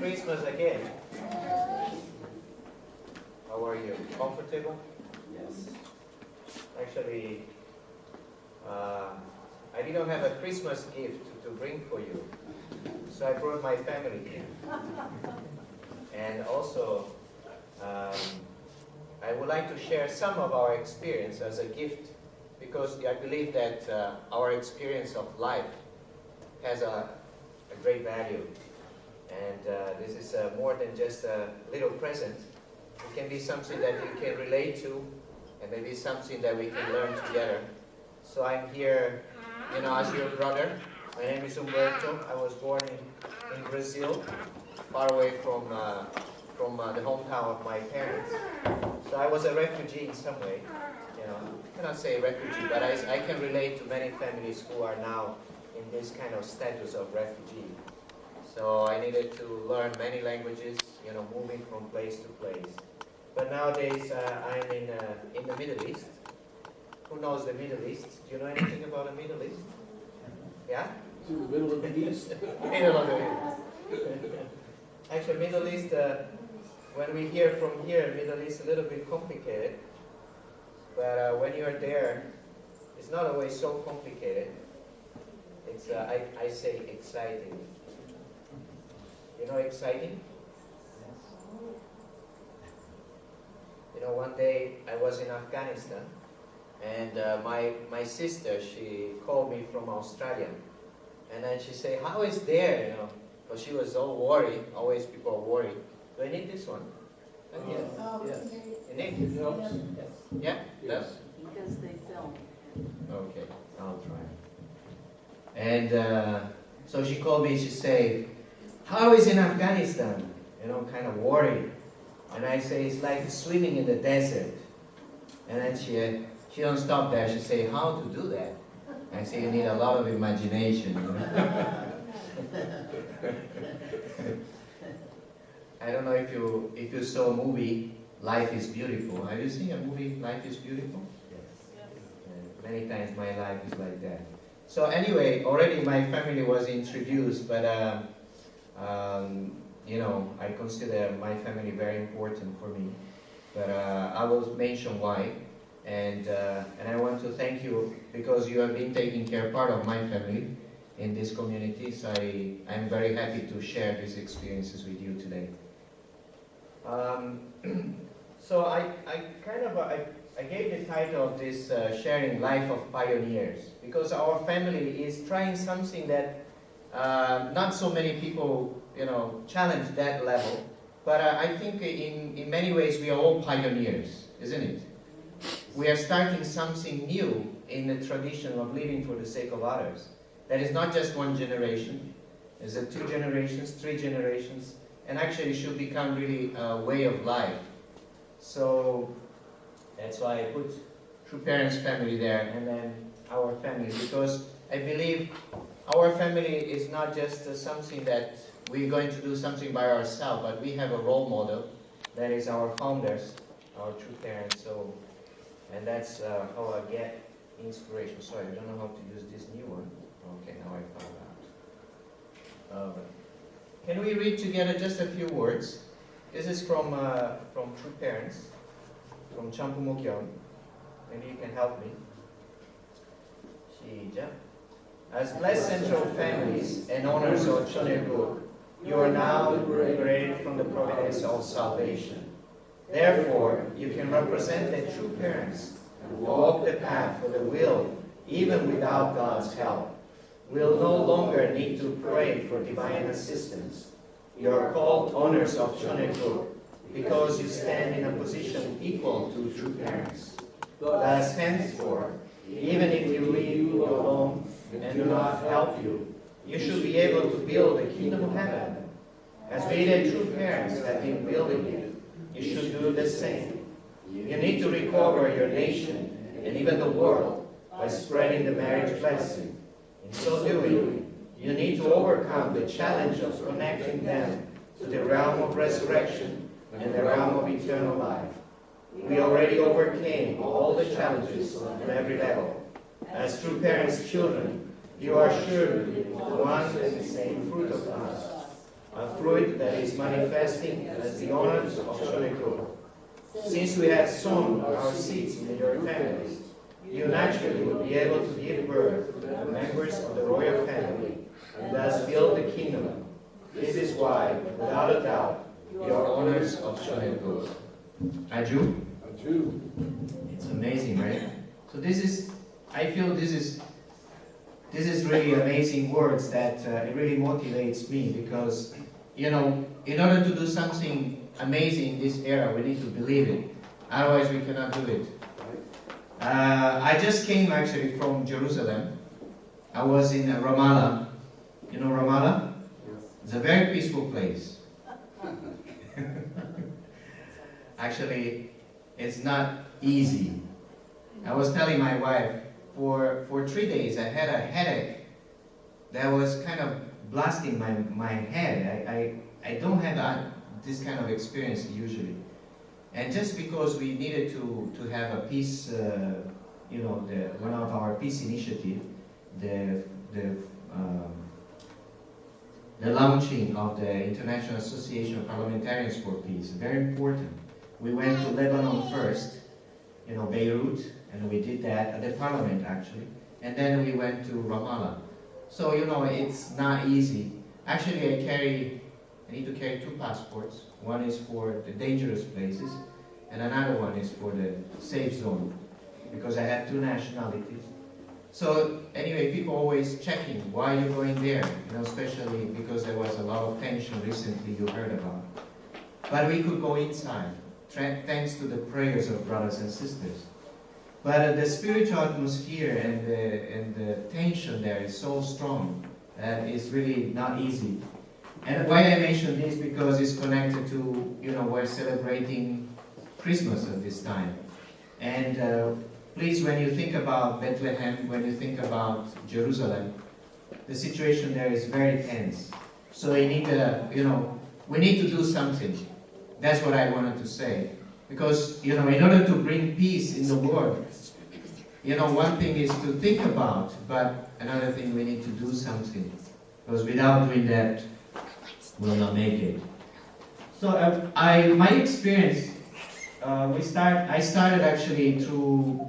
Christmas again. How are you? Comfortable? Yes. Actually, I didn't have a Christmas gift to bring for you, so I brought my family here. And also, I would like to share some of our experience as a gift, because I believe that our experience of life has a great value. And this is more than just a little present. It can be something that you can relate to, and maybe something that we can learn together. So I'm here, as your brother. My name is Humberto. I was born in Brazil, far away from the hometown of my parents. So I was a refugee in some way. I cannot say refugee, but I can relate to many families who are now in this kind of status of refugee. So I needed to learn many languages, moving from place to place. But nowadays I'm in the Middle East. Who knows the Middle East? Do you know anything about the Middle East? Yeah? To the middle of the East. Middle of the East. Actually, Middle East, when we hear from here, Middle East is a little bit complicated. But when you're there, it's not always so complicated. It's, I say, exciting. You know exciting? One day I was in Afghanistan, and my sister, she called me from Australia. And then she said, how is there, But she was so worried. Always people are worried. Do I need this one? Yes. Yes. You need it? It helps. Yes. Yeah? Does? Because they film. Okay, I'll try. And so she called me, she said, how is in Afghanistan? Kind of worried. And I say, it's like swimming in the desert. And then she don't stop there. She say, how to do that? I say, you need a lot of imagination. I don't know if you saw a movie, Life is Beautiful. Have you seen a movie, Life is Beautiful? Yes. Many times my life is like that. So anyway, already my family was introduced, but I consider my family very important for me. But I will mention why, and I want to thank you because you have been taking care part of my family in this community. So I'm very happy to share these experiences with you today. So I gave the title of this sharing Life of Pioneers because our family is trying something that not so many people challenge that level, but I think in many ways we are all pioneers, isn't it? We are starting something new in the tradition of living for the sake of others. That is not just one generation, it's 2 generations, 3 generations, and actually it should become really a way of life. So that's why I put True Parents Family there, and then our family, because I believe our family is not just something that we're going to do something by ourselves, but we have a role model that is our founders, our true parents. So, and that's how I get inspiration. Sorry, I don't know how to use this new one. Okay, now I found out. Can we read together just a few words? This is from True Parents, from Champu Mokyon. Maybe you can help me. 시작. As blessed central families and owners of Choneguk, you are now liberated from the providence of salvation. Therefore, you can represent the true parents and walk the path for the will, even without God's help. We'll no longer need to pray for divine assistance. You are called owners of Choneguk because you stand in a position equal to true parents. Thus, henceforth, even if you leave alone and do not help you, you should be able to build the kingdom of heaven. As we, the true parents, have been building it, you should do the same. You need to recover your nation and even the world by spreading the marriage blessing. In so doing, you need to overcome the challenge of connecting them to the realm of resurrection and the realm of eternal life. We already overcame all the challenges on every level. As true parents' children, you are sure to be one and the same fruit of us, a fruit fruit that is manifesting as the honors of Shoneku. Since we have sown our seeds in your families, you naturally will be able to give birth to the members of the royal family and thus build the kingdom. This is why, without a doubt, you are honors of Shoneku. Aju? Aju. It's amazing, right? So I feel this is really amazing words that it really motivates me because, in order to do something amazing in this era, we need to believe it. Otherwise, we cannot do it. I just came actually from Jerusalem. I was in Ramallah. You know Ramallah? Yes. It's a very peaceful place. Actually, it's not easy. I was telling my wife, for 3 days I had a headache that was kind of blasting my head. I don't have this kind of experience usually. And just because we needed to have a peace, one of our peace initiative, the launching of the International Association of Parliamentarians for Peace, very important. We went to Lebanon first, Beirut, and we did that at the parliament actually, and then we went to Ramallah. So it's not easy. Actually, I need to carry 2 passports. One is for the dangerous places, and another one is for the safe zone, because I have 2 nationalities. So anyway, people always checking, why are you going there? Especially because there was a lot of tension recently you heard about. But we could go inside, thanks to the prayers of brothers and sisters. But the spiritual atmosphere and the tension there is so strong that it's really not easy. And why I mention this, because it's connected to, we're celebrating Christmas at this time. And please, when you think about Bethlehem, when you think about Jerusalem, the situation there is very tense. So we need to do something. That's what I wanted to say. Because, in order to bring peace in the world, one thing is to think about, but another thing, we need to do something. Because without doing that, we'll not make it. So my experience, I started actually through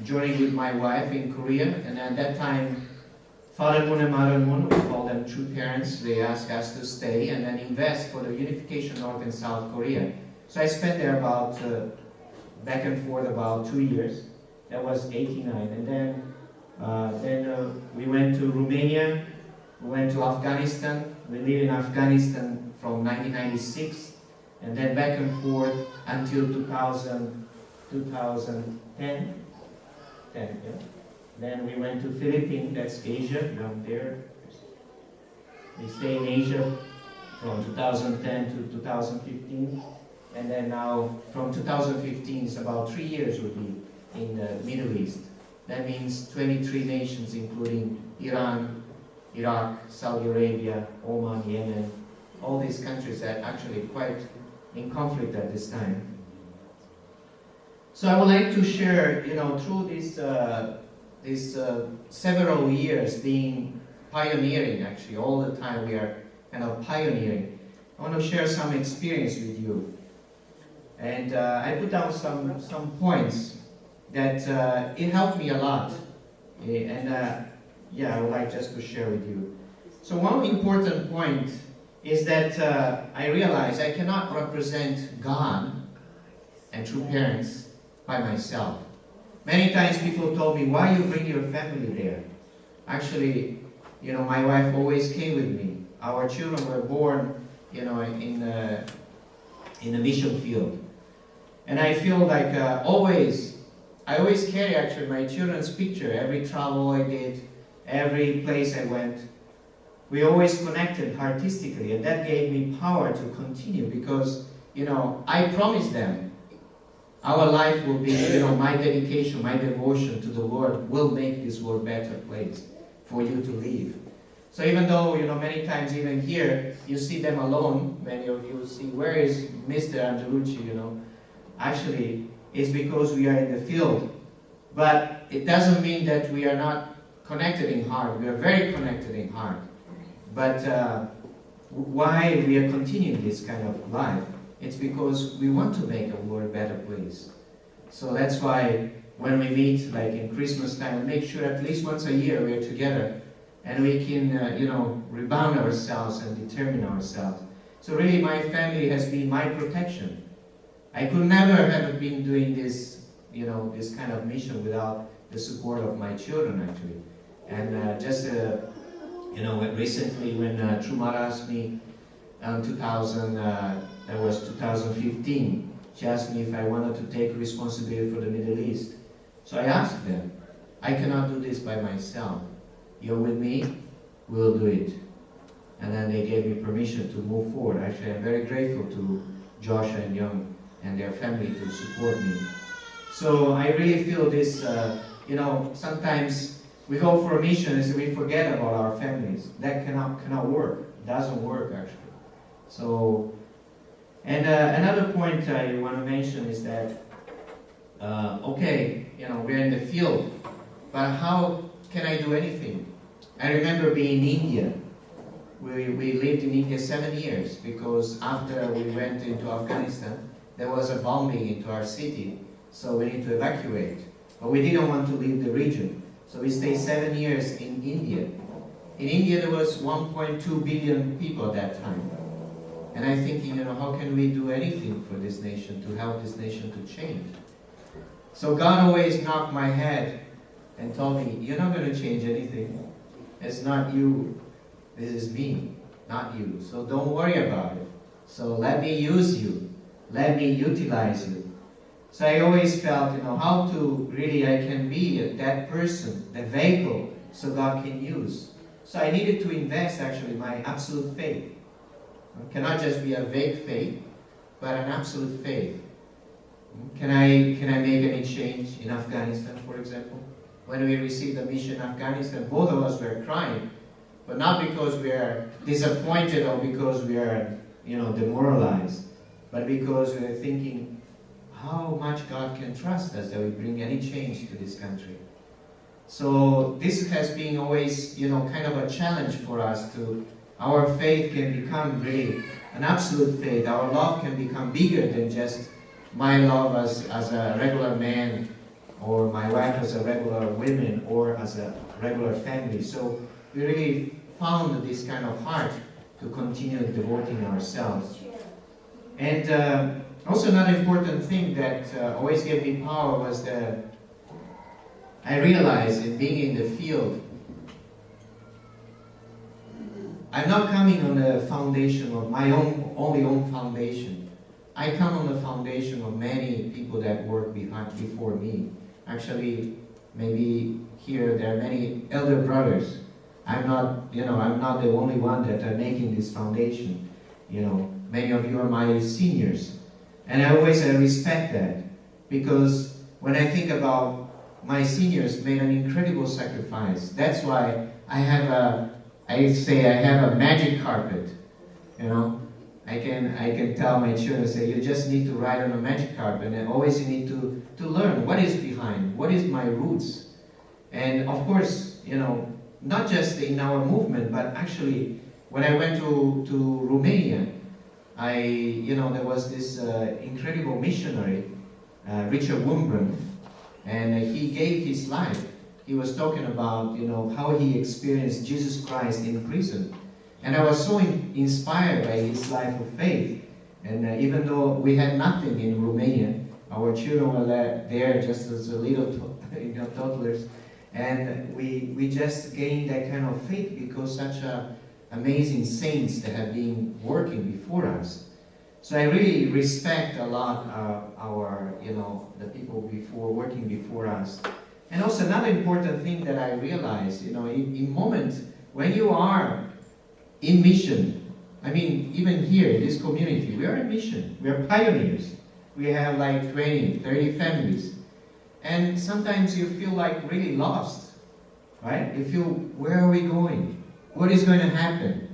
journeying with my wife in Korea, and at that time, Father Moon and Mother Moon, we call them true parents, they asked us to stay and then invest for the unification of North and South Korea. So I spent there about, back and forth about 2 years. That was 89. And then we went to Romania, we went to Afghanistan. We lived in Afghanistan from 1996, and then back and forth until 2010. Then we went to Philippines, that's Asia, down there. We stayed in Asia from 2010 to 2015. And then now, from 2015, it's about 3 years we'll be in the Middle East. That means 23 nations, including Iran, Iraq, Saudi Arabia, Oman, Yemen, all these countries that are actually quite in conflict at this time. So I would like to share, through these several years being pioneering, actually, all the time we are kind of pioneering. I want to share some experience with you. And I put down some points that it helped me a lot. I would like just to share with you. So one important point is that I realized I cannot represent God and true parents by myself. Many times people told me, why you bring your family there? Actually, my wife always came with me. Our children were born, in a mission field. And I feel like I always carry actually my children's picture. Every travel I did, every place I went, we always connected artistically, and that gave me power to continue because, I promised them our life will be, my dedication, my devotion to the Lord will make this world a better place for you to live. So even though, many times even here, you see them alone, many of you see, where is Mr. Angelucci, Actually, it's because we are in the field. But it doesn't mean that we are not connected in heart. We are very connected in heart. But why we are continuing this kind of life. It's because we want to make a world a better place. So that's why when we meet, like in Christmas time, we make sure at least once a year we're together and we can, rebound ourselves and determine ourselves. So really my family has been my protection. I could never have been doing this, this kind of mission without the support of my children actually. And recently when Trumara asked me in 2015, she asked me if I wanted to take responsibility for the Middle East. So I asked them, I cannot do this by myself. You're with me, we'll do it. And then they gave me permission to move forward. Actually, I'm very grateful to Joshua and Young and their family to support me. So I really feel this, sometimes we go for a mission and we forget about our families. That cannot work. It doesn't work actually. So, and another point I want to mention is that, we're in the field, but how can I do anything? I remember being in India. We lived in India 7 years because after we went into Afghanistan, there was a bombing into our city, so we need to evacuate. But we didn't want to leave the region, so we stayed 7 years in India. In India, there was 1.2 billion people at that time. And I'm thinking, how can we do anything for this nation, to help this nation to change? So God always knocked my head and told me, you're not going to change anything. It's not you. This is me, not you. So don't worry about it. So let me use you. Let me utilize you. So I always felt, how to really I can be that person, the vehicle, so God can use. So I needed to invest actually my absolute faith. It cannot just be a vague faith, but an absolute faith. Can I make any change in Afghanistan, for example? When we received the mission in Afghanistan, both of us were crying, but not because we are disappointed or because we are, demoralized, but because we are thinking how much God can trust us that we bring any change to this country. So this has been always, kind of a challenge for us to, our faith can become really an absolute faith. Our love can become bigger than just my love as a regular man, or my wife as a regular woman, or as a regular family. So we really found this kind of heart to continue devoting ourselves. And also another important thing that always gave me power was that I realized in being in the field, I'm not coming on the foundation of my own foundation. I come on the foundation of many people that work before me. Actually, maybe here there are many elder brothers. I'm not the only one that are making this foundation. Many of you are my seniors. And I always respect that, because when I think about my seniors made an incredible sacrifice. That's why I have a magic carpet. I can tell my children, say, you just need to ride on a magic carpet, and always you need to learn what is behind, what is my roots. And of course, not just in our movement, but actually when I went to Romania, there was this incredible missionary, Richard Wurmbrand, and he gave his life. He was talking about, how he experienced Jesus Christ in prison. And I was so inspired by his life of faith. And even though we had nothing in Romania, our children were there just as a little toddlers. And we just gained that kind of faith because such amazing saints that have been working before us. So I really respect a lot the people working before us. And also another important thing that I realized, in moments when you are in mission, even here in this community, we are in mission. We are pioneers. We have like 20, 30 families. And sometimes you feel like really lost, right? You feel, where are we going? What is going to happen?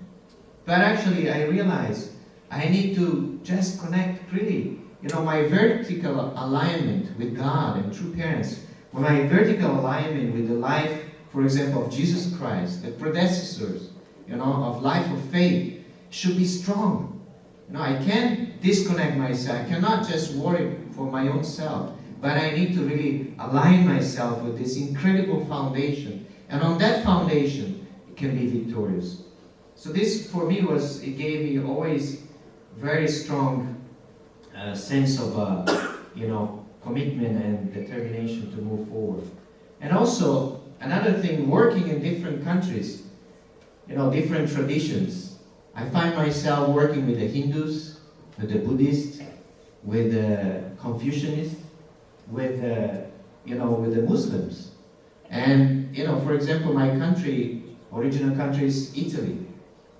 But actually, I realized I need to just connect really, my vertical alignment with God and true parents, my vertical alignment with the life, for example, of Jesus Christ, the predecessors, of life of faith. should be strong. I can't disconnect myself. I cannot just worry for my own self, but I need to really align myself with this incredible foundation. And on that foundation, it can be victorious. So this, for me, it gave me always very strong sense of, commitment and determination to move forward. And also, another thing, working in different countries, different traditions. I find myself working with the Hindus, with the Buddhists, with the Confucianists, with the Muslims. And, for example, my original country is Italy.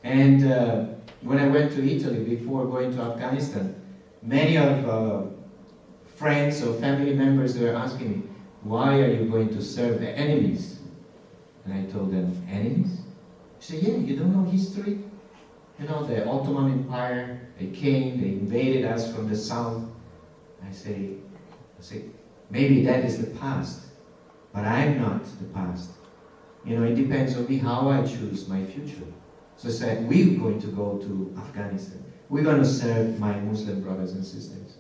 And when I went to Italy before going to Afghanistan, many of friends or family members were asking me, why are you going to serve the enemies? And I told them, enemies? They said, yeah, you don't know history? The Ottoman Empire, they came, they invaded us from the south. I say, maybe that is the past, but I'm not the past. It depends on me how I choose my future. So I said, we're going to go to Afghanistan. We're going to serve my Muslim brothers and sisters.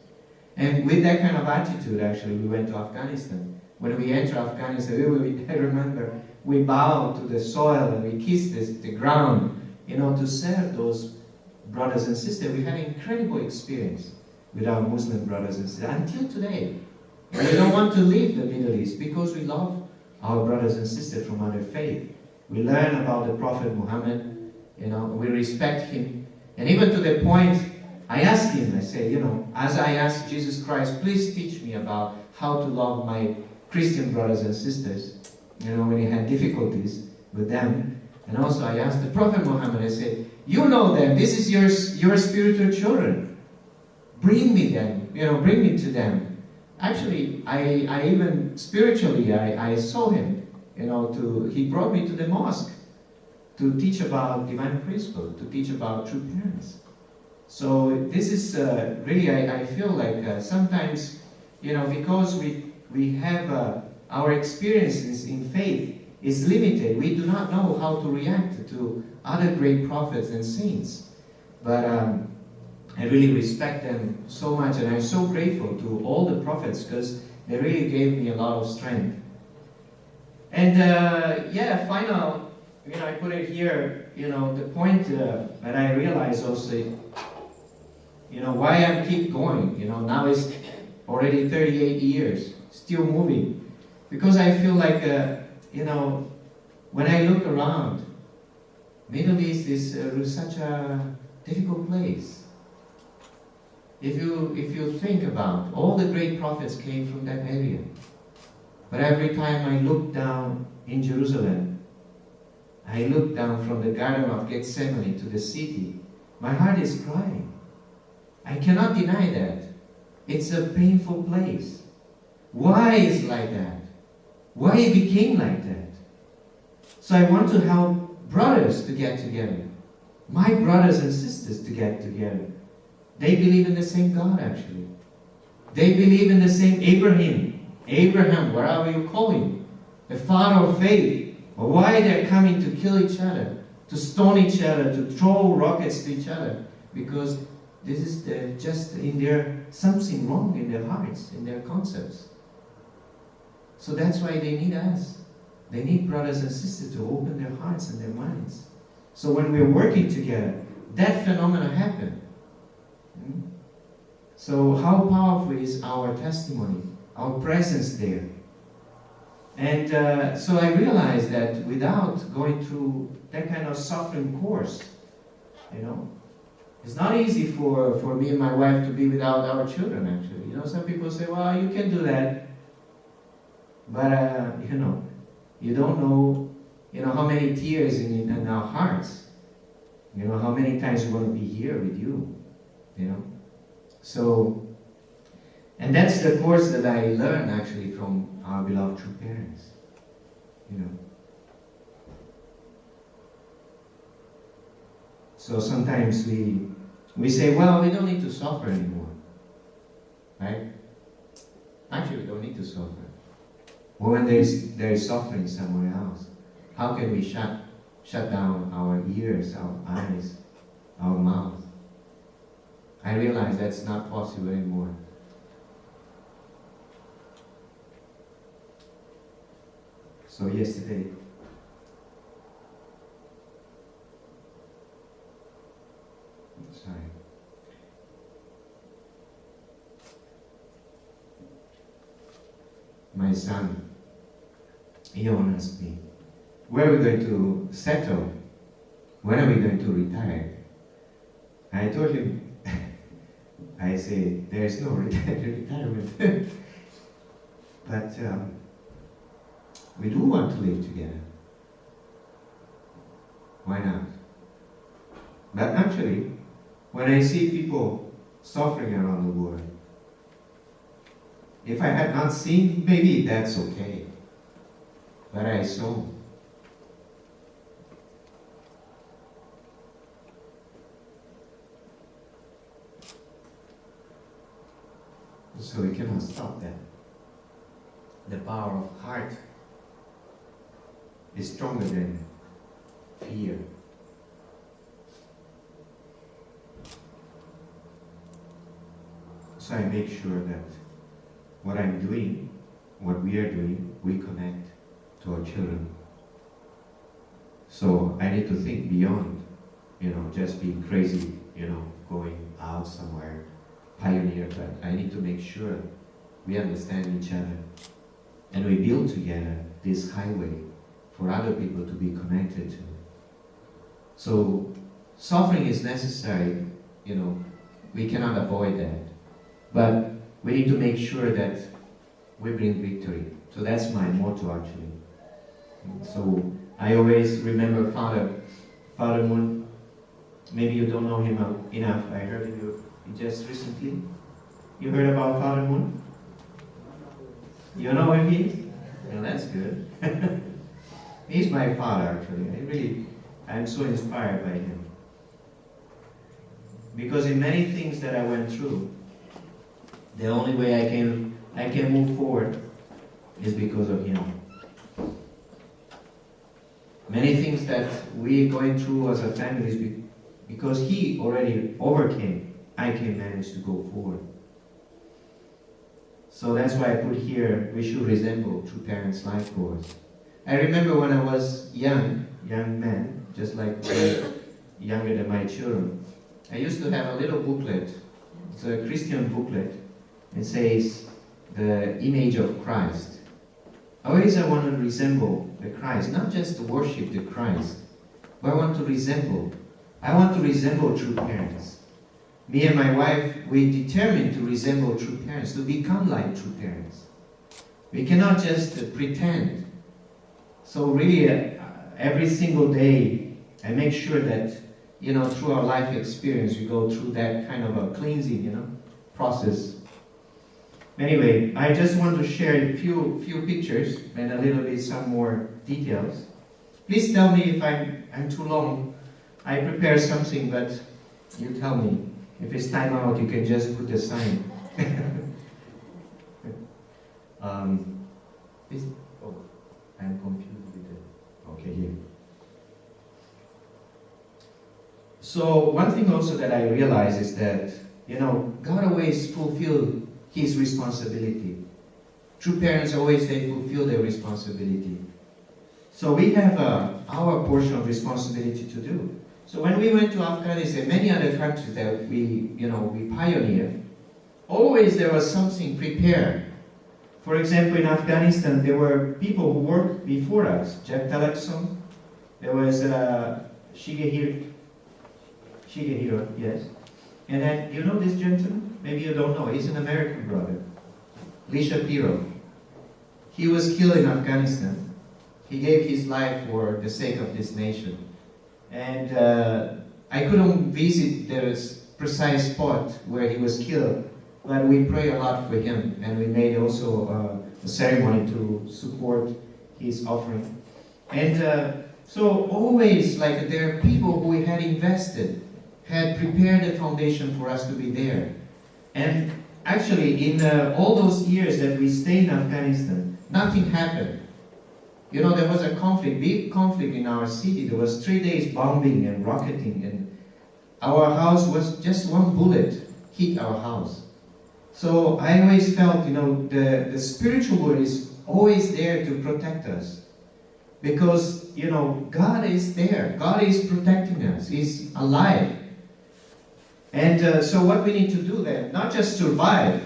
And with that kind of attitude, actually, we went to Afghanistan. When we entered Afghanistan, I remember we bowed to the soil and we kissed the ground, to serve those brothers and sisters. We had an incredible experience with our Muslim brothers and sisters until today. We don't want to leave the Middle East because we love our brothers and sisters from other faith. We learn about the Prophet Muhammad, we respect him. And even to the point, I asked him, I said, as I asked Jesus Christ, please teach me about how to love my Christian brothers and sisters, when he had difficulties with them. And also I asked the Prophet Muhammad, I said, you know them, this is your spiritual children. Bring me them, bring me to them. Actually, I even spiritually, I saw him, he brought me to the mosque to teach about divine principle, to teach about true parents. So this is really, I feel like sometimes, because we have our experiences in faith is limited. We do not know how to react to other great prophets and saints. But I really respect them so much, and I'm so grateful to all the prophets because they really gave me a lot of strength. And final, I put it here, the point that I realized also, why I keep going, now it's already 38 years, still moving. Because I feel like, when I look around, Middle East is such a difficult place. If you think about, all the great prophets came from that area. But every time I look down in Jerusalem, I look down from the Garden of Gethsemane to the city, my heart is crying. I cannot deny that. It's a painful place. Why is it like that? Why it became like that? So I want to help brothers to get together. My brothers and sisters to get together. They believe in the same God, actually. They believe in the same Abraham, wherever you call him, the father of faith. But why they're coming to kill each other, to stone each other, to throw rockets to each other? Because this is just in their, something wrong in their hearts, in their concepts. So that's why they need us. They need brothers and sisters to open their hearts and their minds. So when we're working together, that phenomenon happens. So how powerful is our testimony, our presence there? And so I realized that without going through that kind of suffering course, it's not easy for me and my wife to be without our children, actually. Some people say, well, you can do that. But, you don't know, how many tears in our hearts. How many times we want to be here with you, So, and that's the course that I learned, actually, from our beloved true parents, So sometimes we say, well, we don't need to suffer anymore, right? Actually, we don't need to suffer. Or when there is suffering somewhere else, how can we shut down our ears, our eyes, our mouth. I realize that's not possible anymore. So yesterday, sorry. My son, Ion asked me, where are we going to settle? When are we going to retire? I told him, I say, there is no retirement. But we do want to live together. Why not? But actually, when I see people suffering around the world, if I had not seen, maybe that's okay. But I saw. So we cannot stop that. The power of heart is stronger than fear. So I make sure that what I'm doing, what we are doing, we connect to our children. So I need to think beyond, just being crazy, going out somewhere, pioneer, but I need to make sure we understand each other and we build together this highway for other people to be connected to. So suffering is necessary, we cannot avoid that. But we need to make sure that we bring victory. So that's my motto actually. So I always remember Father Moon. Maybe you don't know him enough. I heard you just recently. You heard about Father Moon? You know who he is? Well, that's good. He's my father actually. I'm so inspired by him. Because in many things that I went through, the only way I can move forward is because of him. Many things that we're going through as a family is because he already overcame, I can manage to go forward. So that's why I put here, we should resemble true parents' life goals. I remember when I was young man, just like younger than my children, I used to have a little booklet. It's a Christian booklet. It says, the image of Christ. Always I want to resemble the Christ, not just to worship the Christ, but I want to resemble true parents. Me and my wife, we determined to resemble true parents, to become like true parents. We cannot just pretend. So really, every single day, I make sure that, through our life experience, we go through that kind of a cleansing, process. Anyway, I just want to share a few pictures and a little bit some more details. Please tell me if I'm too long. I prepare something, but you tell me. If it's time out, you can just put the sign. I'm confused with it. Okay, here. So one thing also that I realize is that, God always fulfills His responsibility. True parents always, they fulfill their responsibility. So we have our portion of responsibility to do. So when we went to Afghanistan, many other countries that we pioneered, always there was something prepared. For example, in Afghanistan, there were people who worked before us. Jack Talakson, there was Shigehiro, yes. And then, you know this gentleman? Maybe you don't know. He's an American brother. Lee Shapiro. He was killed in Afghanistan. He gave his life for the sake of this nation. And I couldn't visit the precise spot where he was killed, but we pray a lot for him, and we made also a ceremony to support his offering. And so always, like, there are people who had invested, had prepared the foundation for us to be there. And actually, in all those years that we stayed in Afghanistan, nothing happened. There was a conflict, big conflict in our city. There was 3 days bombing and rocketing, our house was just one bullet hit our house. So I always felt, the spiritual world is always there to protect us. Because, God is there. God is protecting us. He's alive. And so what we need to do then, not just survive,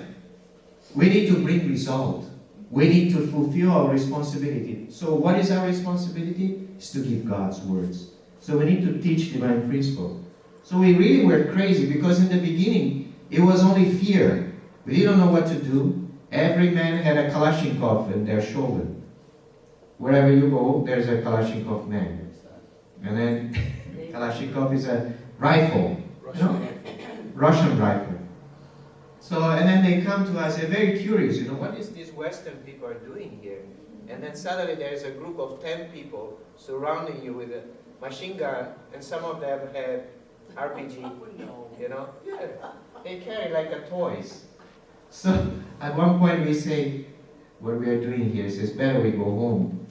we need to bring result. We need to fulfill our responsibility. So what is our responsibility? Is to give God's words. So we need to teach divine principle. So we really were crazy because in the beginning, it was only fear. We didn't know what to do. Every man had a Kalashnikov in their shoulder. Wherever you go, there's a Kalashnikov man. And then Kalashnikov is a rifle. Russian rifle. So, and then they come to us, they're very curious, what is these Western people are doing here? And then suddenly there's a group of 10 people surrounding you with a machine gun, and some of them have RPG, Yeah, they carry like a toys. So, at one point we say, what we are doing here is it's better we go home,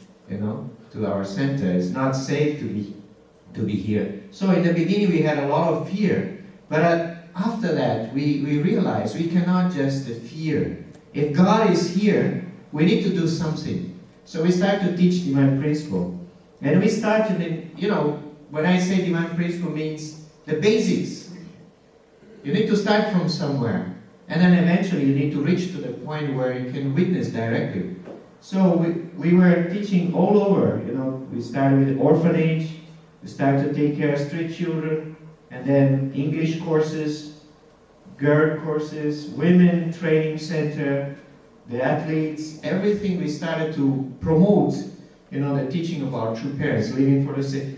to our center. It's not safe to be here. So in the beginning we had a lot of fear, but after that we realized we cannot just fear. If God is here, we need to do something. So we start to teach divine principle. And we start to, when I say divine principle means the basics. You need to start from somewhere. And then eventually you need to reach to the point where you can witness directly. So we were teaching all over, we started with orphanage, we started to take care of street children, and then English courses, girl courses, women training center, the athletes, everything we started to promote, the teaching of our true parents, living for the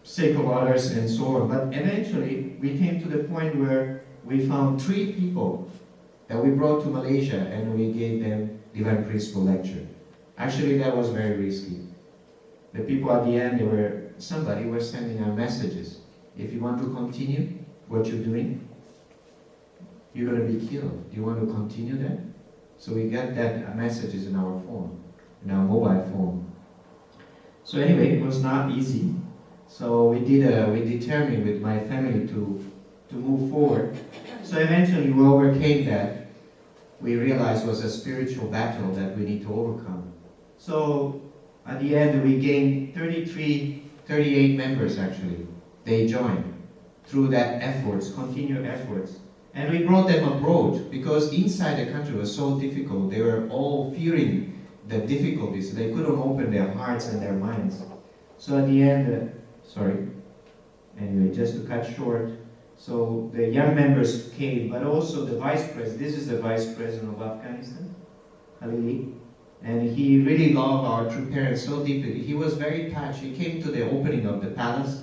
sake of others and so on. But eventually we came to the point where we found 3 people that we brought to Malaysia and we gave them divine principle lecture. Actually, that was very risky. The people at the end, somebody was sending out messages. If you want to continue what you're doing, you're going to be killed. Do you want to continue that? So we got that messages in our phone, in our mobile phone. So anyway, it was not easy. So we determined with my family to move forward. So eventually we overcame that. We realized it was a spiritual battle that we need to overcome. So at the end we gained 38 members actually. They joined through that efforts, continued efforts. And we brought them abroad because inside the country was so difficult. They were all fearing the difficulties. They couldn't open their hearts and their minds. So at the end, anyway, just to cut short, so the young members came, but also the vice president. This is the vice president of Afghanistan, Halili. And he really loved our true parents so deeply. He was very touched. He came to the opening of the palace,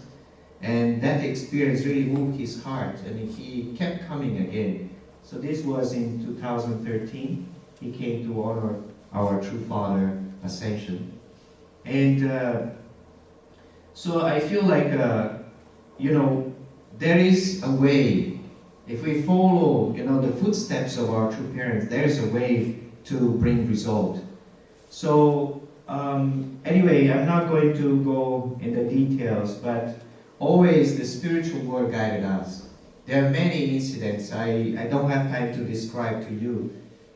and that experience really moved his heart, and he kept coming again. So this was in 2013. He came to honor our true father ascension. And so I feel like, there is a way. If we follow, the footsteps of our true parents, there is a way to bring result. So anyway, I'm not going to go in the details, but always the spiritual world guided us. There are many incidents I don't have time to describe to you.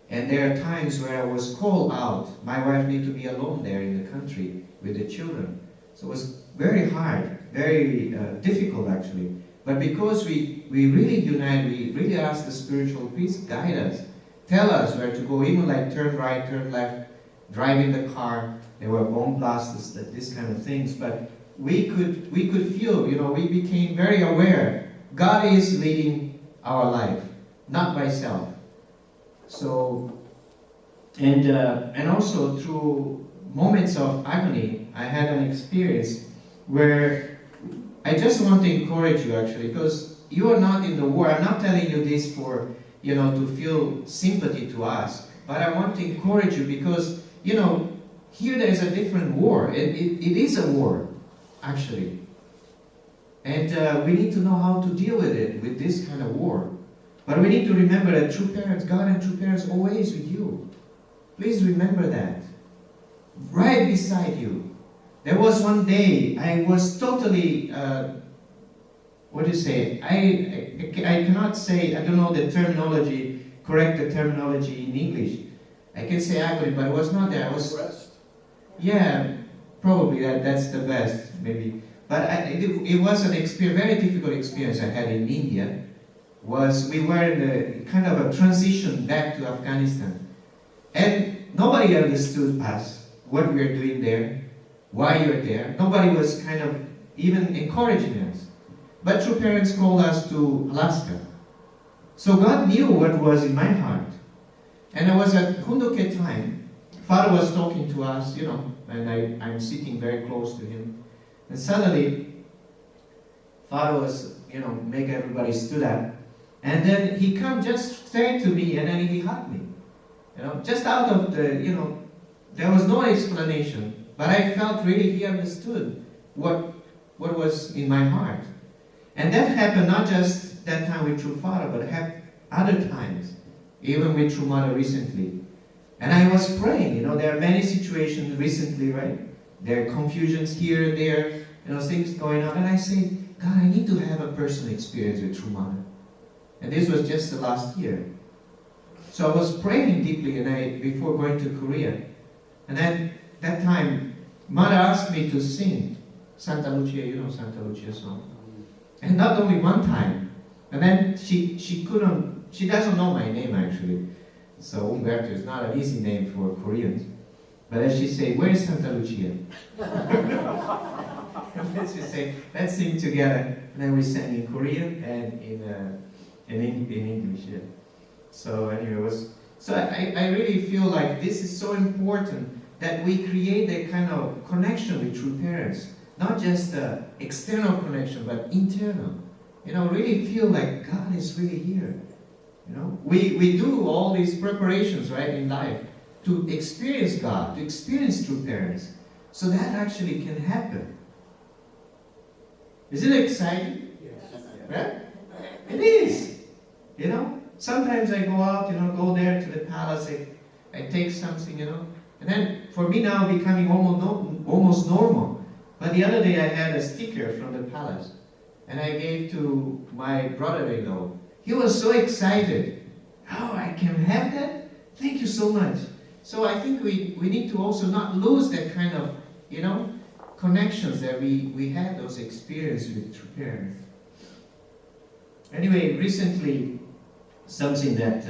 And there are times where I was called out. My wife needed to be alone there in the country with the children. So it was very hard, very difficult actually. But because we really unite, we really ask the spiritual, please guide us. Tell us where to go, even like turn right, turn left, driving the car. There were bomb blasts, this kind of things. But we could feel, we became very aware. God is leading our life, not by self. So, and also through moments of agony, I had an experience where I just want to encourage you actually, because you are not in the war. I'm not telling you this for, to feel sympathy to us, but I want to encourage you because, here there is a different war. It is a war, actually. And we need to know how to deal with it, with this kind of war. But we need to remember that true parents, God and true parents always with you. Please remember that. Right beside you. There was one day I was totally what do you say? I cannot say, I don't know the terminology, correct the terminology in English. I can say agony, but I was not there. I was, Rest. yeah, probably that's the best, maybe. But it was an experience, very difficult experience I had in India. We were in a kind of a transition back to Afghanistan. And nobody understood us, what we are doing there, why you're there. Nobody was kind of even encouraging us. But True Parents called us to Alaska. So God knew what was in my heart. And I was at Hunduke time. Father was talking to us, and I'm sitting very close to him. And suddenly, Father was, make everybody stood up. And then he come just straight to me, and then he hugged me. Just out of the, there was no explanation. But I felt really he understood what was in my heart. And that happened not just that time with True Father, but it happened other times, even with True Mother recently. And I was praying, there are many situations recently, right? There are confusions here and there, things going on. And I say, God, I need to have a personal experience with True Mother. And this was just the last year. So I was praying deeply before going to Korea. And then that time, Mother asked me to sing Santa Lucia, Santa Lucia song. And not only one time. And then she doesn't know my name actually. So Umberto is not an easy name for Koreans. But then she say, where is Santa Lucia? And then she say, let's sing together. And then we sang in Korean and in English. Yeah. So anyway, I really feel like this is so important that we create a kind of connection with True Parents. Not just external connection, but internal. Really feel like God is really here. We do all these preparations, right, in life to experience God, to experience True Parents. So that actually can happen. Isn't it exciting? Yes. Right? It is. Sometimes I go out, go there to the palace, I take something, and then for me now becoming almost normal. But the other day I had a sticker from the palace, and I gave to my brother-in-law. He was so excited. Oh, I can have that? Thank you so much. So I think we need to also not lose that kind of, connections that we had those experiences with True Parents. Anyway, recently, something that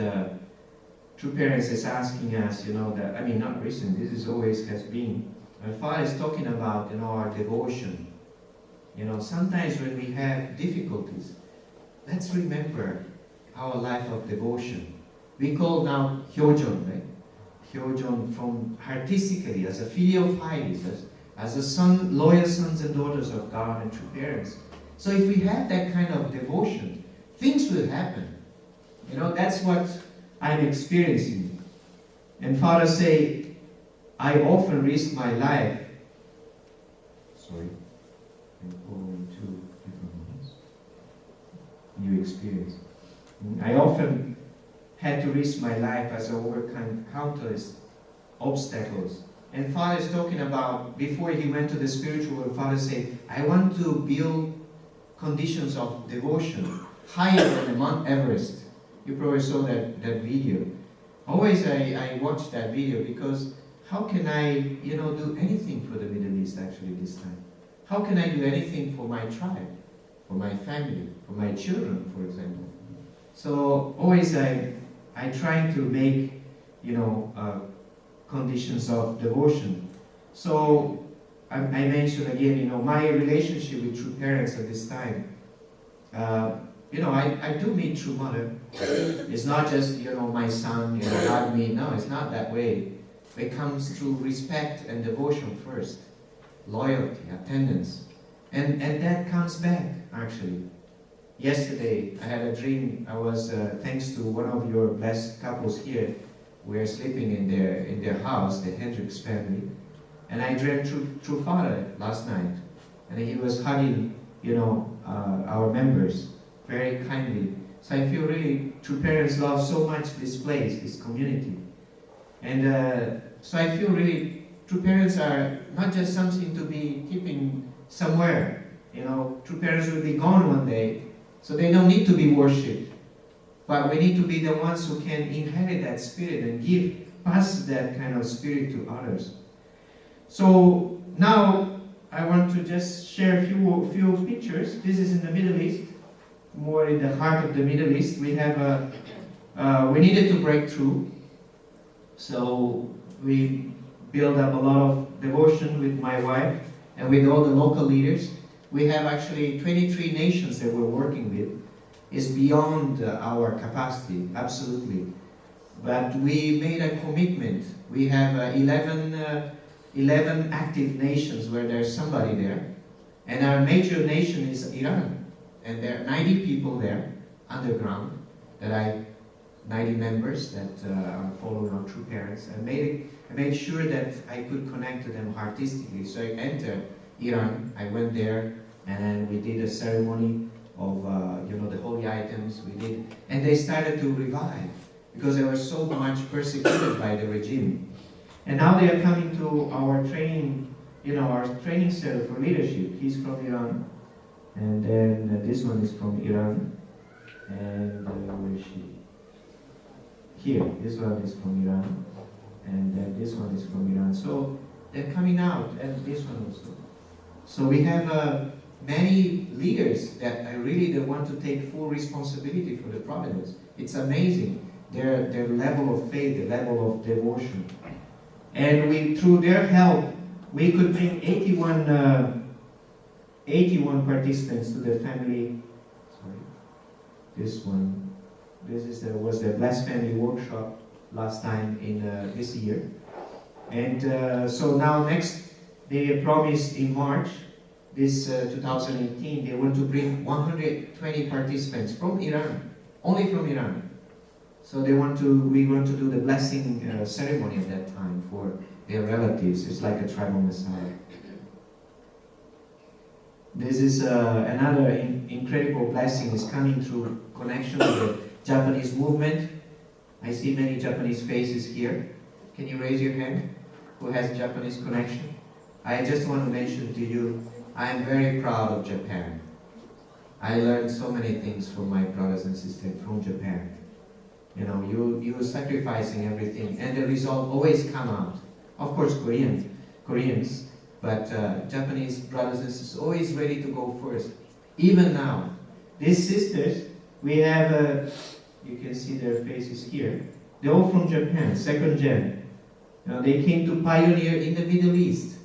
True Parents is asking us, not recent, this is always has been. My Father is talking about, our devotion. Sometimes when we have difficulties, let's remember our life of devotion. We call now Hyojon, right? Hyojon from artistically, as a filial piety, as a son, loyal sons and daughters of God and True Parents. So if we have that kind of devotion, things will happen. That's what I'm experiencing. And Father say, I often risk my life. Sorry, I'm going to different ones. New experience. I often had to risk my life as I overcome countless obstacles. And Father is talking about, before he went to the spiritual world, Father said, I want to build conditions of devotion higher than the Mount Everest. You probably saw that video. Always I watch that video because how can I, do anything for the Middle East actually this time? How can I do anything for my tribe, for my family, for my children, for example? So always I try to make, conditions of devotion. So I mentioned again, my relationship with True Parents at this time. I do meet True Mother. It's not just, my son, hug me. No, it's not that way. It comes through respect and devotion first. Loyalty, attendance. And that comes back, actually. Yesterday, I had a dream. I was, thanks to one of your blessed couples here, we were sleeping in their house, the Hendricks family. And I dreamt True Father last night. And he was hugging, our members very kindly. So I feel really True Parents love so much this place, this community. And so I feel really True Parents are not just something to be keeping somewhere, True parents will be gone one day, so they don't need to be worshipped. But we need to be the ones who can inherit that spirit and pass that kind of spirit to others. So now I want to just share a few pictures. This is in the Middle East, more in the heart of the Middle East. We needed to break through, so we built up a lot of devotion with my wife and with all the local leaders. We have actually 23 nations that we're working with. It's beyond our capacity, absolutely. But we made a commitment. We have 11 active nations where there's somebody there. And our major nation is Iran. And there are 90 people there, underground, 90 members that are following our True Parents. I made sure that I could connect to them artistically. So I entered Iran. I went there, and then we did a ceremony of the holy items. We did, and they started to revive because they were so much persecuted by the regime. And now they are coming to our training, our training center for leadership. He's from Iran, and then this one is from Iran, and where is she? Here, this one is from Iran, and then this one is from Iran. So they're coming out, and this one also. So we have many leaders that they want to take full responsibility for the providence. It's amazing, their level of faith, the level of devotion. And through their help, we could bring 81 participants to the family. Sorry, this one. This was the Blessed Family Workshop last time in this year. And so now they promised in March, this 2018, they want to bring 120 participants from Iran, only from Iran. So we want to do the blessing ceremony at that time for their relatives. It's like a tribal Messiah. This is another incredible blessing is coming through connection with the Japanese movement. I see many Japanese faces here. Can you raise your hand? Who has Japanese connection? I just want to mention to you, I am very proud of Japan. I learned so many things from my brothers and sisters from Japan. You are sacrificing everything, and the result always come out. Of course, Koreans, but Japanese brothers and sisters always ready to go first. Even now, these sisters, we have, you can see their faces here. They're all from Japan, second gen. They came to pioneer in the Middle East.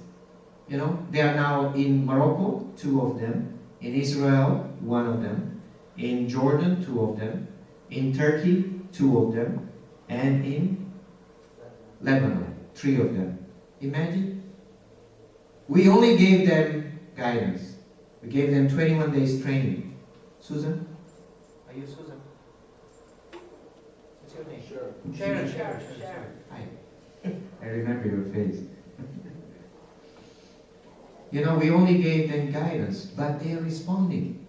They are now in Morocco, 2 of them. In Israel, 1 of them. In Jordan, 2 of them. In Turkey, 2 of them. And in Lebanon, 3 of them. Imagine. We only gave them guidance. We gave them 21 days training. Susan? Are you Susan? What's your name? Sure. Sharon. Hi. I remember your face. We only gave them guidance, but they are responding.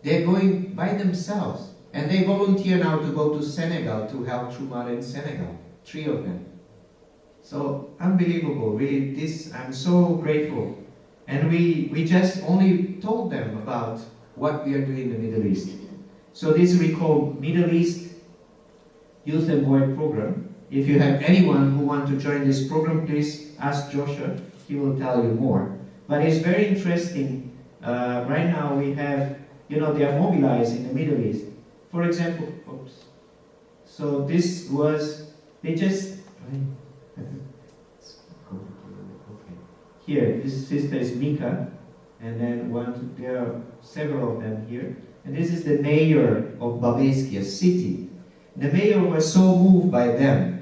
They're going by themselves. And they volunteer now to go to Senegal to help True Mother in Senegal. 3 of them. So, unbelievable. Really, I'm so grateful. And we just only told them about what we are doing in the Middle East. So this we call Middle East Youth and Boy Program. If you have anyone who wants to join this program, please ask Joshua. He will tell you more. But it's very interesting. Right now we have, they are mobilized in the Middle East. For example, so this was, here, this sister is Mika, and then there are several of them here. And this is the mayor of Babesky, a city. The mayor was so moved by them.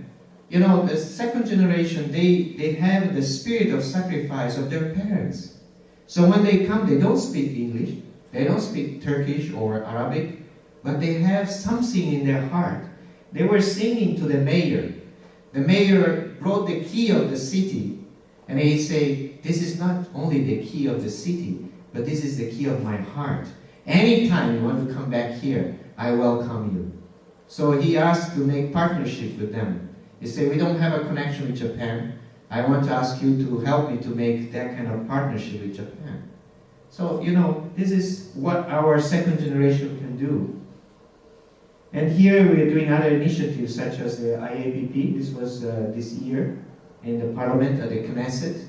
The second generation, they have the spirit of sacrifice of their parents. So when they come, they don't speak English, they don't speak Turkish or Arabic, but they have something in their heart. They were singing to the mayor. The mayor brought the key of the city, and he said, this is not only the key of the city, but this is the key of my heart. Anytime you want to come back here, I welcome you. So he asked to make partnership with them. He said, we don't have a connection with Japan. I want to ask you to help me to make that kind of partnership with Japan. So, this is what our second generation can do. And here we are doing other initiatives such as the IAPP. This was this year in the parliament at the Knesset.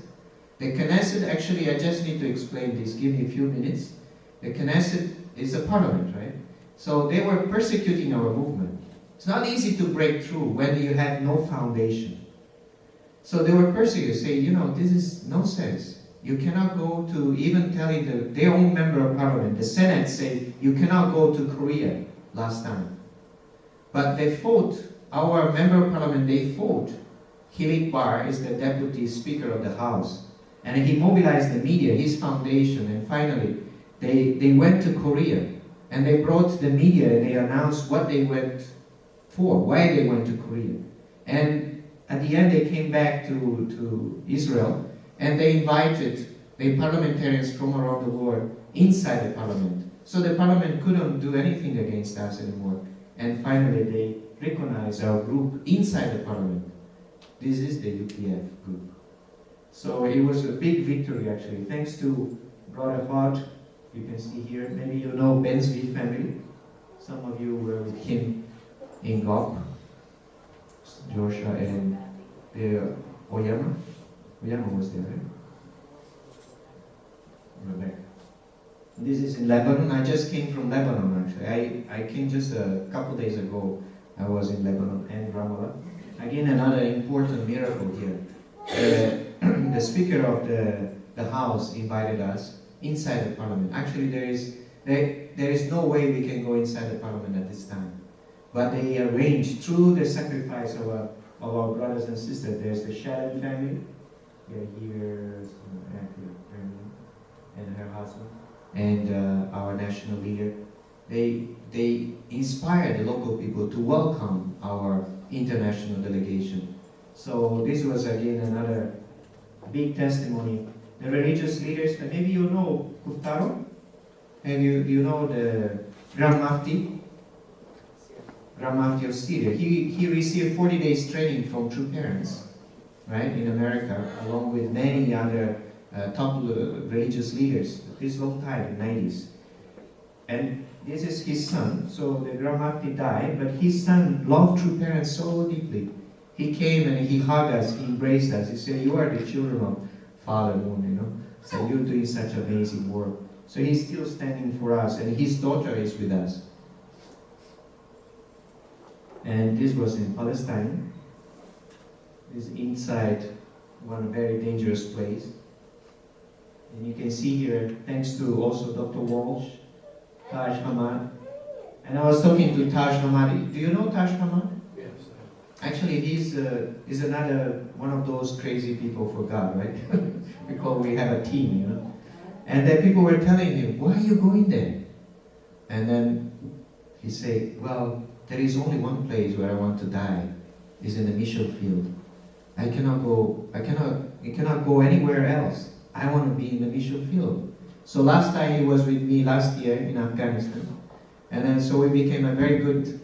The Knesset, actually, I just need to explain this. Give me a few minutes. The Knesset is a parliament, right? So they were persecuting our movement. It's not easy to break through when you have no foundation. So they were persecuting, saying, this is nonsense. You cannot go to, even telling their own member of parliament, the Senate say, you cannot go to Korea last time. But they fought, our member of parliament, they fought. Hilik Bar is the deputy speaker of the house. And he mobilized the media, his foundation, and finally they went to Korea. And they brought the media and they announced what they went for, why they went to Korea. And at the end they came back to Israel and they invited the parliamentarians from around the world inside the parliament. So the parliament couldn't do anything against us anymore. And finally they recognized our group inside the parliament. This is the UPF group. So it was a big victory actually, thanks to Brother Hart. You can see here, maybe you know Ben Zvi family. Some of you were with him in GOP, Joshua and the Oyama. Oyama was there, right? Rebecca. This is in Lebanon. I just came from Lebanon actually. I came just a couple days ago. I was in Lebanon and Ramallah. Again, another important miracle here. The Speaker of the House invited us inside the parliament. Actually, there is no way we can go inside the parliament at this time. But they arranged through the sacrifice of our brothers and sisters. There's the Shalom family. Here, and her husband, and our national leader. They inspired the local people to welcome our international delegation. So this was again another big testimony. The religious leaders, maybe you know Kuftaro, and you know the Grand Mufti of Syria. He received 40 days training from true parents, right, in America, along with many other top religious leaders. This long time, in the 90s. And this is his son. So the Grand Mufti died, but his son loved true parents so deeply. He came and he hugged us, he embraced us. He said, you are the children of Father Moon, So you're doing such amazing work. So he's still standing for us, and his daughter is with us. And this was in Palestine. This is inside one very dangerous place. And you can see here, thanks to also Dr. Walsh, Taj Hamad. And I was talking to Taj Hamad. Do you know Taj Hamad? Yes. Actually, he's another one of those crazy people for God, right? We have a team, And then people were telling him, why are you going there? And then he said, well, there is only one place where I want to die, is in the mission field. I cannot go anywhere else. I want to be in the mission field. So last time he was with me last year in Afghanistan. And then so we became a very good,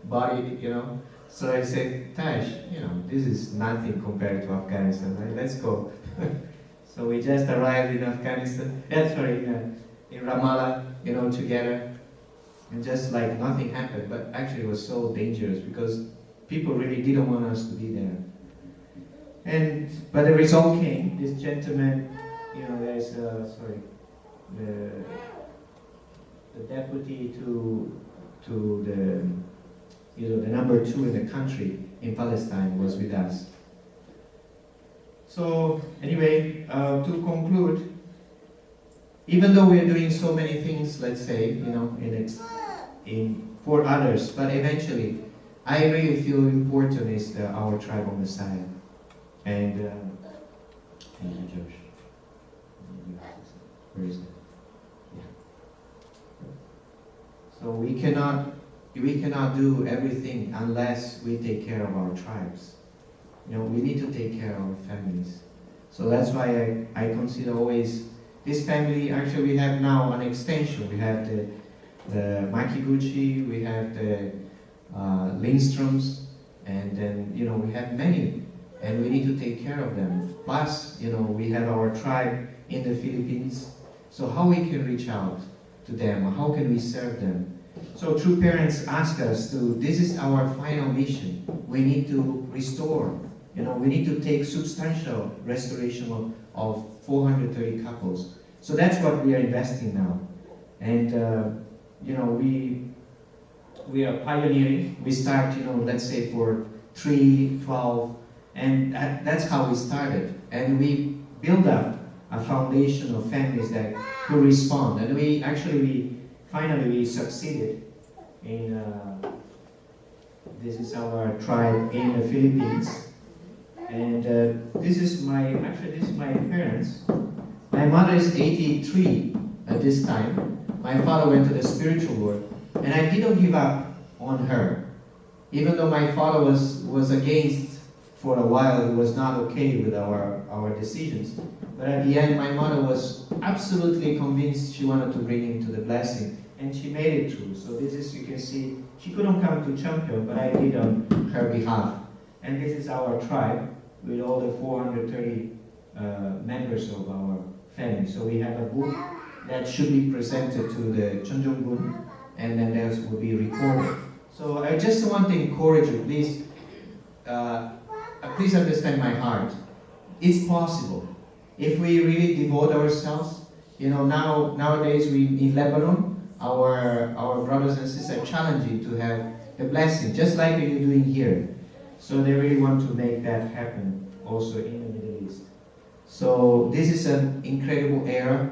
body, So I said, Taj, this is nothing compared to Afghanistan, right? Let's go. So we just arrived in Afghanistan, in Ramallah, together. And just like nothing happened, but actually it was so dangerous because people really didn't want us to be there. But the result came. This gentleman, there's the deputy to the number 2 in the country in Palestine was with us. So anyway, to conclude, even though we are doing so many things, let's say, for others, but eventually, I really feel important is our tribal Messiah. And thank you, Josh. Where is it? Yeah. So we cannot do everything unless we take care of our tribes. We need to take care of our families. So that's why I consider always this family. Actually, we have now an extension. We have the Makiguchi, we have the Lindstroms, and then we have many, and we need to take care of them. Plus, we have our tribe in the Philippines. So how we can reach out to them? How can we serve them? So True Parents ask us to, this is our final mission. We need to restore. We need to take substantial restoration of 430 couples. So that's what we are investing now. And, we are pioneering. We start, let's say for 3, 12, and that's how we started. And we build up a foundation of families that could respond. And we finally succeeded in, this is our tribe in the Philippines. And this is my parents. My mother is 83 at this time. My father went to the spiritual world. And I didn't give up on her. Even though my father was against for a while, he was not okay with our decisions. But at the end, my mother was absolutely convinced she wanted to bring him to the blessing. And she made it through. So this is, you can see, she couldn't come to Champion, but I did on her behalf. And this is our tribe with all the 430 members of our family. So we have a book that should be presented to the Chonjonggun, and then that will be recorded. So I just want to encourage you, please, please understand my heart. It's possible. If we really devote ourselves, nowadays in Lebanon, our brothers and sisters are challenging to have the blessing, just like you're doing here. So they really want to make that happen also in the Middle East. So this is an incredible era.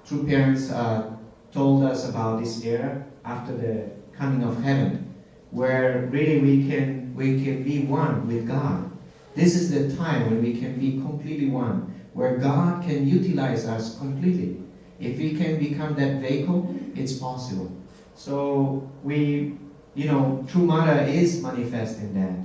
True Parents told us about this era after the coming of heaven, where really we can be one with God. This is the time when we can be completely one, where God can utilize us completely. If we can become that vehicle, it's possible. So True Mother is manifesting that.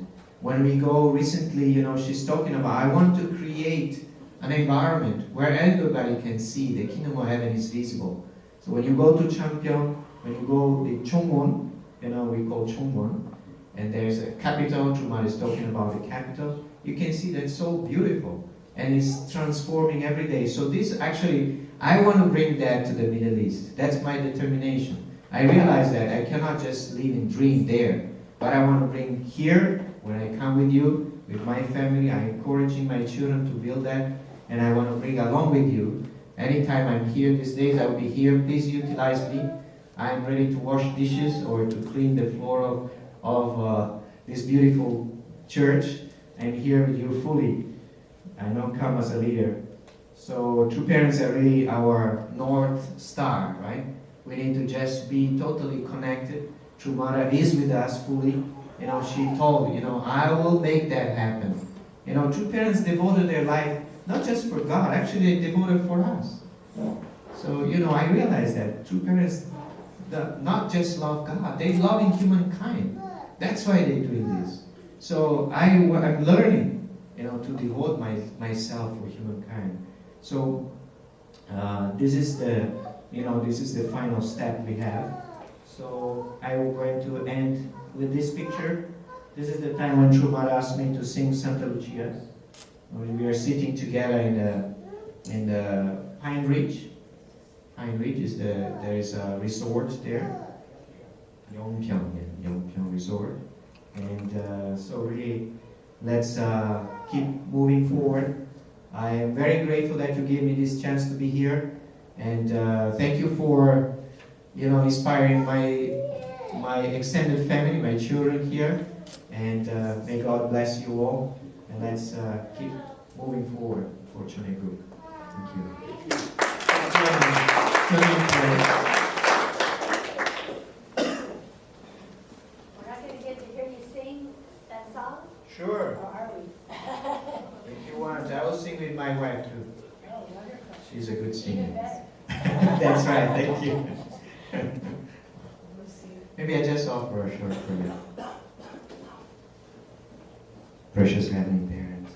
When we go recently, she's talking about, I want to create an environment where everybody can see the kingdom of heaven is visible. So when you go to Champion, when you go to Chongwon, we call Chongwon, and there's a capital, True Mother is talking about the capital, you can see that's so beautiful, and it's transforming every day. So this actually, I want to bring that to the Middle East. That's my determination. I realize that I cannot just live and dream there, but I want to bring here, when I come with you, with my family, I'm encouraging my children to build that, and I want to bring along with you. Anytime I'm here these days, I will be here. Please utilize me. I'm ready to wash dishes or to clean the floor of this beautiful church. I'm here with you fully. I don't come as a leader. So True Parents are really our North Star, right? We need to just be totally connected. True Mother is with us fully. She told, I will make that happen. True Parents devoted their life not just for God, actually they devoted for us. So, I realize that True Parents not just love God, they love humankind. That's why they're doing this. So I'm learning, to devote myself for humankind. So this is the final step we have. So I'm going to end with this picture. This is the time when True Mother asked me to sing Santa Lucia. We are sitting together in the Pine Ridge. Pine Ridge is there is a resort there, Yongpyeong Resort, and so really let's keep moving forward. I am very grateful that you gave me this chance to be here, and thank you for inspiring my extended family, my children here, and may God bless you all. And let's keep moving forward for Chone Group. Thank you. We're not going to get to hear you sing that song? Sure. Or are we? If you want, I will sing with my wife too. Oh, wonderful. She's a good singer. Even better. That's right, thank you. We'll see. Maybe I just offer a short prayer. Precious Heavenly Parents,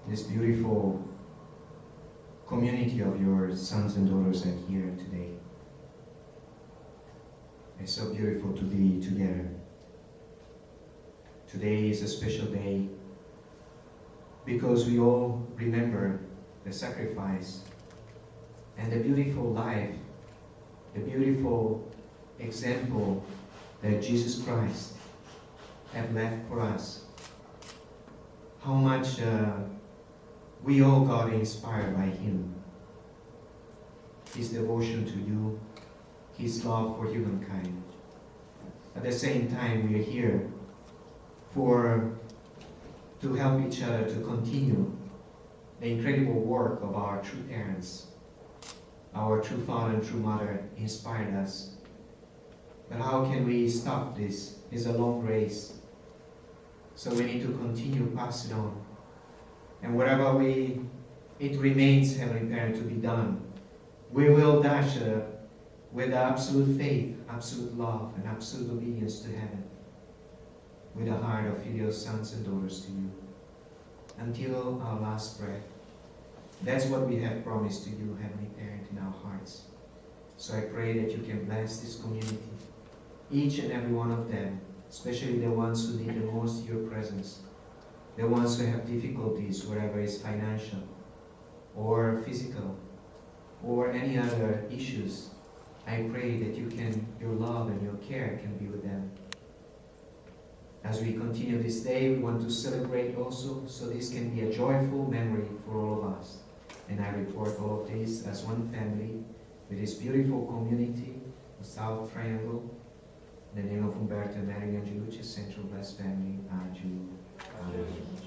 this beautiful community of your sons and daughters are here today. It's so beautiful to be together. Today is a special day because we all remember the sacrifice and the beautiful life, the beautiful example that Jesus Christ have left for us. How much we all got inspired by Him. His devotion to you, His love for humankind. At the same time, we are here to help each other to continue the incredible work of our true parents. Our true father and true mother inspired us. But how can we stop this? It's a long race. So we need to continue pass it on. And wherever it remains, Heavenly Parent, to be done, we will dash with absolute faith, absolute love, and absolute obedience to heaven, with a heart of filial sons and daughters to you, until our last breath. That's what we have promised to you, Heavenly Parent, in our hearts. So I pray that you can bless this community, each and every one of them, especially the ones who need the most your presence, the ones who have difficulties, wherever it's financial, or physical, or any other issues. I pray that your love and your care can be with them. As we continue this day, we want to celebrate also, so this can be a joyful memory for all of us. And I report all of this as one family, with this beautiful community, the South Triangle, in the name of Umberto and Mary Angelucci, Central West Family, Amen.